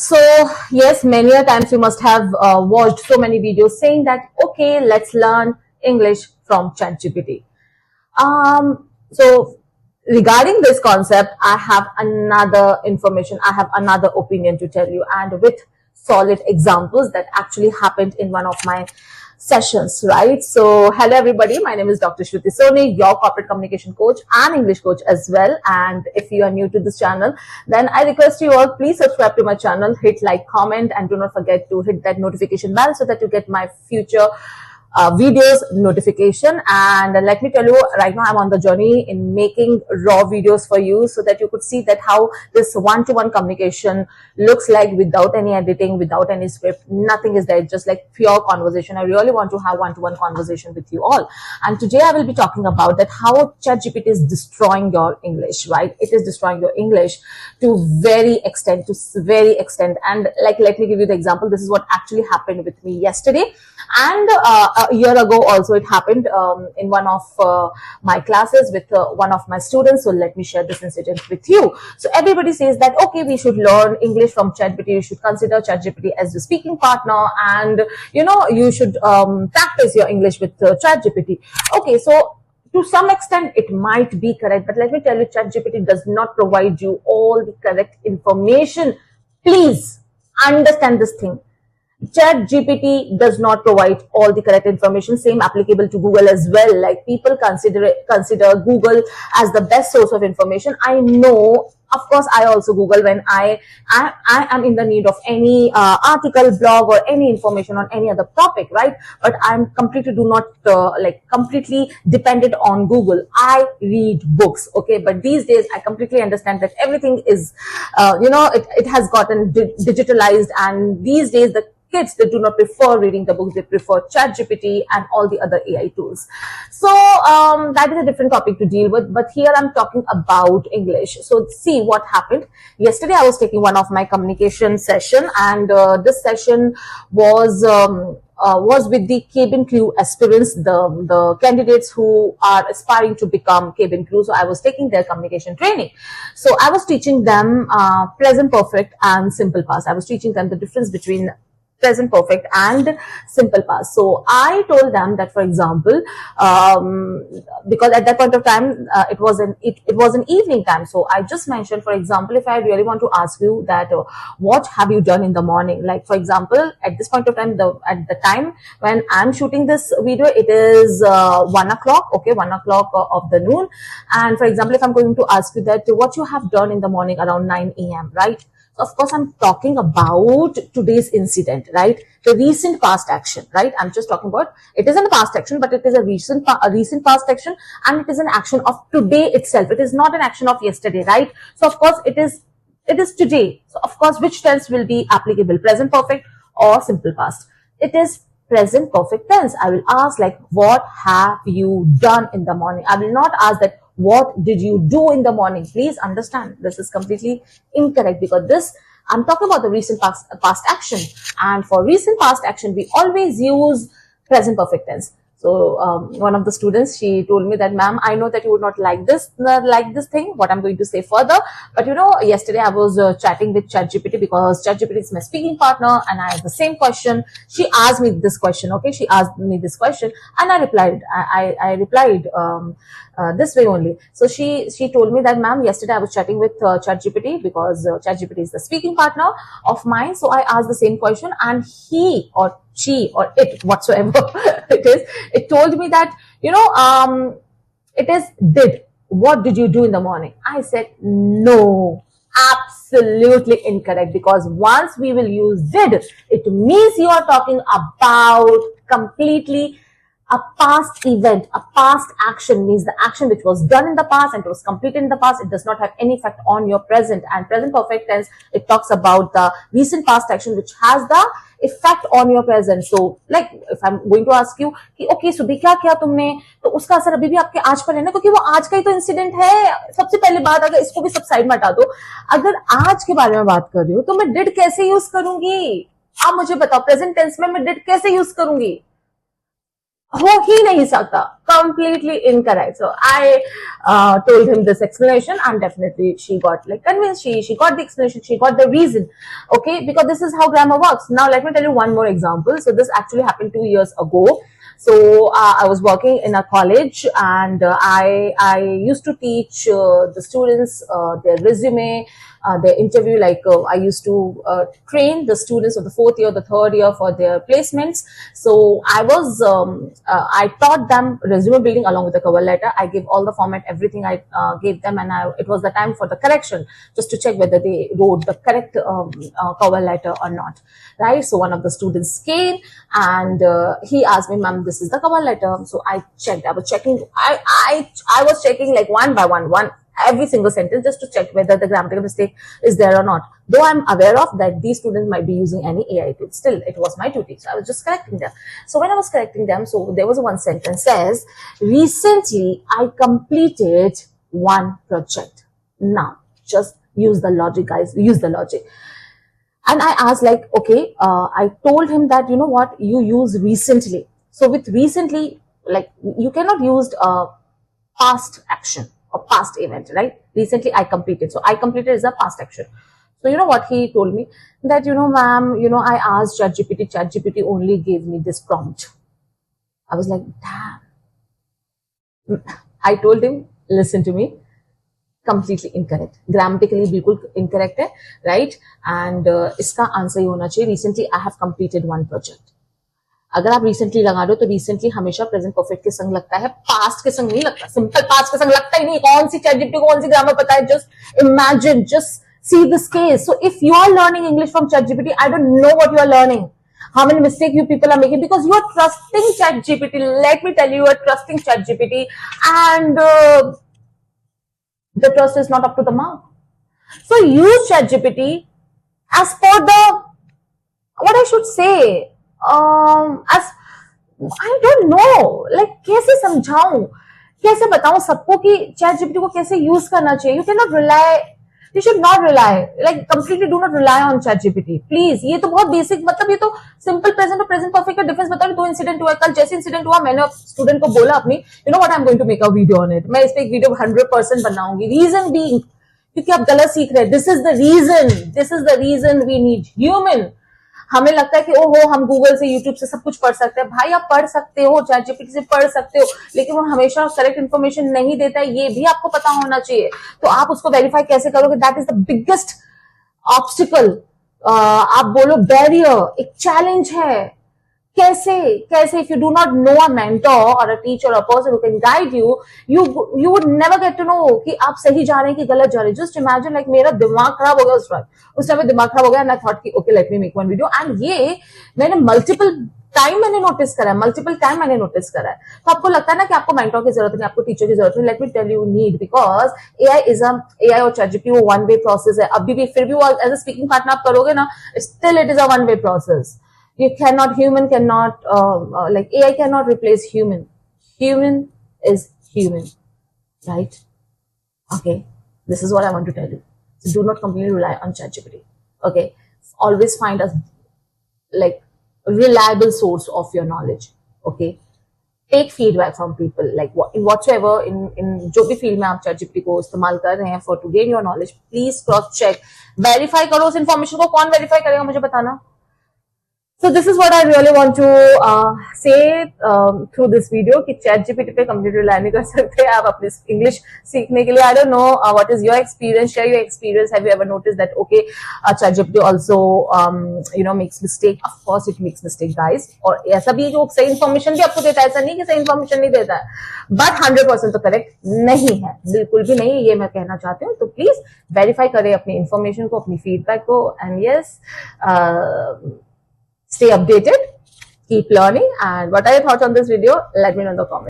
So yes, many a times you must have watched so many videos saying that, okay, let's learn English from ChatGPT. So regarding this concept, I have another information, I have another opinion to tell you, and with solid examples that actually happened in one of my sessions, right? So hello everybody, my name is Dr. Shruti Soni, your corporate communication coach and English coach as well. And if you are new to this channel, then I request you all, please subscribe to my channel, hit like, comment, and do not forget to hit that notification bell so that you get my future videos notification. And let me tell you, right now I'm on the journey in making raw videos for you so that you could see that how this one-to-one communication looks like, without any editing, without any script, nothing is there, just like pure conversation. I really want to have one-to-one conversation with you all. And today I will be talking about that how ChatGPT is destroying your English, right? It is destroying your English to very extent, and like, let me give you the example. This is what actually happened with me yesterday, and a year ago also it happened in one of my classes with one of my students. So let me share this incident with you. So everybody says that, okay, we should learn English from ChatGPT, you should consider ChatGPT as the speaking partner, and you should practice your English with ChatGPT. Okay, so to some extent it might be correct, but let me tell you, ChatGPT does not provide you all the correct information. Please understand this thing. ChatGPT does not provide all the correct information. Same applicable to Google as well. Like, people consider Google as the best source of information. I know, of course, I also Google when I am in the need of any article, blog, or any information on any other topic, right? But I'm completely do not completely dependent on Google. I read books, okay? But these days I completely understand that everything is, it has gotten digitalized, and these days the kids, they do not prefer reading the books, they prefer ChatGPT and all the other AI tools. So that is a different topic to deal with, but here I'm talking about English. So see what happened yesterday. I was taking one of my communication session, and this session was with the cabin crew aspirants, the candidates who are aspiring to become cabin crew. So I was taking their communication training. So I was teaching them present perfect and simple past. I was teaching them the difference between present perfect and simple past. So I told them that, for example, because at that point of time it was an evening time. So I just mentioned, for example, if I really want to ask you that what have you done in the morning, like, for example, at this point of time, at the time when I'm shooting this video, it is 1 o'clock, okay, 1 o'clock of the noon. And for example, if I'm going to ask you that what you have done in the morning around 9 a.m., right? So of course, I'm talking about today's incident, right? The recent past action, right? I'm just talking about, it isn't a past action, but it is a recent past action, and it is an action of today itself. It is not an action of yesterday, right? So of course, it is today. So of course, which tense will be applicable, present perfect or simple past? It is present perfect tense. I will ask, like, what have you done in the morning? I will not ask that, what did you do in the morning? Please understand, this is completely incorrect, because this, I'm talking about the recent past action, and for recent past action we always use present perfect tense. So one of the students, she told me that, ma'am, I know that you would not like this thing, what I'm going to say further, but yesterday I was chatting with ChatGPT, because ChatGPT is my speaking partner, and I have the same question. She asked me this question, okay? She asked me this question, and I replied. I replied this way only. So she told me that, ma'am, yesterday I was chatting with ChatGPT, because ChatGPT is the speaking partner of mine. So I asked the same question, and he or she or it, whatsoever it told me that, it is did. What did you do in the morning? I said, no, absolutely incorrect, because once we will use did, it means you are talking about completely a past event. A past action means the action which was done in the past and it was completed in the past. It does not have any effect on your present. And present perfect tense, it talks about the recent past action which has the effect on your present. So like, if I'm going to ask you कि okay, सुबह क्या किया तुमने, तो उसका असर अभी भी आपके आज पर है ना, क्योंकि वो आज का ही तो इंसिडेंट है. सबसे पहले बात, अगर इसको भी सब साइड में हटा दो, अगर आज के बारे में बात कर रही हूँ तो मैं डिड कैसे यूज करूंगी? आप मुझे बताओ, प्रेजेंट टेंस में मैं डिड कैसे यूज करूंगी? हो ही नहीं सकता, completely incorrect. So I told him this explanation, and definitely she got like convinced. She got the explanation, she got the reason. Okay, because this is how grammar works. Now let me tell you one more example. So this actually happened 2 years ago. So I was working in a college, and I used to teach the students their resume, their interview. Like I used to train the students of the fourth year, the third year for their placements. So I taught them resume building along with the cover letter. I gave all the format, everything I gave them, and it was the time for the correction, just to check whether they wrote the correct cover letter or not, right? So one of the students came, and he asked me, "Ma'am, this is the cover letter." So I checked. I was checking. I was checking like one by one every single sentence, just to check whether the grammatical mistake is there or not. Though I'm aware of that these students might be using any AI tool, still it was my duty. So I was just correcting them. So when I was correcting them, so there was one sentence says, "Recently I completed one project." Now just use the logic, guys. Use the logic. And I asked, like, okay, I told him that, you know what, you use recently. So with recently, like, you cannot use past action or past event, right? Recently I completed. So I completed is a past action. So you know what he told me? That, "Ma'am, I asked ChatGPT. ChatGPT only gave me this prompt." I was like, damn. I told him, listen to me, completely incorrect, grammatically बिल्कुल incorrect है, right? And इसका answer ये होना चाहिए, recently I have completed one project. अगर आप recently लगा दो तो recently हमेशा present perfect के संग लगता है, past के संग नहीं लगता, simple past के संग लगता ही नहीं. कौन सी ChatGPT को कौन सी grammar पता है? Just imagine, just see this case. So if you are learning English from ChatGPT, I don't know what you are learning. How many mistakes you people are making because you are trusting ChatGPT. Let me tell you, you are trusting ChatGPT, and the trust is not up to the mark. So use ChatGPT as per the, what I should say, as I don't know, like कैसे समझाऊं, कैसे बताऊं सबको कि ChatGPT को कैसे use करना चाहिए. You cannot rely, you should not rely, like completely do not rely on ChatGPT, please. ये तो बहुत बेसिक, मतलब ये तो सिंपल प्रेजेंट और प्रेजेंट परफेक्ट का डिफरेंस बता रही. 2 इंसिडेंट हुआ कल, जैसे इंसिडेंट हुआ मैंने स्टूडेंट को बोला अपनी, you know what, I am going to make a video on it. मैं इस पे एक वीडियो 100% बनाऊंगी. रीजन बीइंग, क्योंकि आप गलत सीख रहे हैं. This is the reason we need human. हमें लगता है कि ओहो हम गूगल से, यूट्यूब से सब कुछ पढ़ सकते हैं. भाई आप पढ़ सकते हो, ChatGPT से पढ़ सकते हो, लेकिन वो हमेशा करेक्ट इन्फॉर्मेशन नहीं देता है, ये भी आपको पता होना चाहिए. तो आप उसको वेरीफाई कैसे करोगे? That is the biggest obstacle, आप बोलो बैरियर, एक चैलेंज है. कैसे if you do not know a mentor or a teacher or a person who can guide you, you would never get to know कि आप सही जा रहे हैं कि गलत जा रहे हैं. Just imagine, like मेरा दिमाग खराब हो गया उस टाइम दिमाग खराब हो गया, and I thought कि okay, let me make one video. And ये मैंने multiple टाइम मैंने नोटिस करा है. तो आपको लगता है ना कि आपको मेंटर की जरूरत नहीं, आपको टीचर की जरूरत नहीं. Let me tell you, need, because AI और ChatGPT वो वन वे प्रोसेस है. अभी भी फिर भी वो एज अ स्पीकिंग पार्टनर आप करोगे ना, still it is a one way process. Human cannot, like AI cannot replace human. Human is human, right? Okay, this is what I want to tell you. So do not completely rely on ChatGPT. Okay, always find a like reliable source of your knowledge. Okay, take feedback from people, like in whatsoever, in जो भी field में आप ChatGPT को इस्तेमाल कर रहे हैं for to gain your knowledge, please cross check, verify करो उस information को. कौन verify करेगा मुझे बताना. So this is what I really want to say through this video कि ChatGPT पे completely rely नहीं कर सकते आप अपने English सीखने के लिए. I don't know what is your experience. Share your experience. Have you ever noticed that okay, ChatGPT also makes mistake? Of course it makes mistake, guys. और ऐसा भी जो सही information भी आपको देता है, ऐसा नहीं कि सही information नहीं देता है, but 100% तो correct नहीं है, बिल्कुल भी नहीं. ये मैं कहना चाहती हूँ. तो please verify करें अपनी information को, अपनी feedback को, and yes, stay updated, keep learning. And what are your thoughts on this video? Let me know in the comments.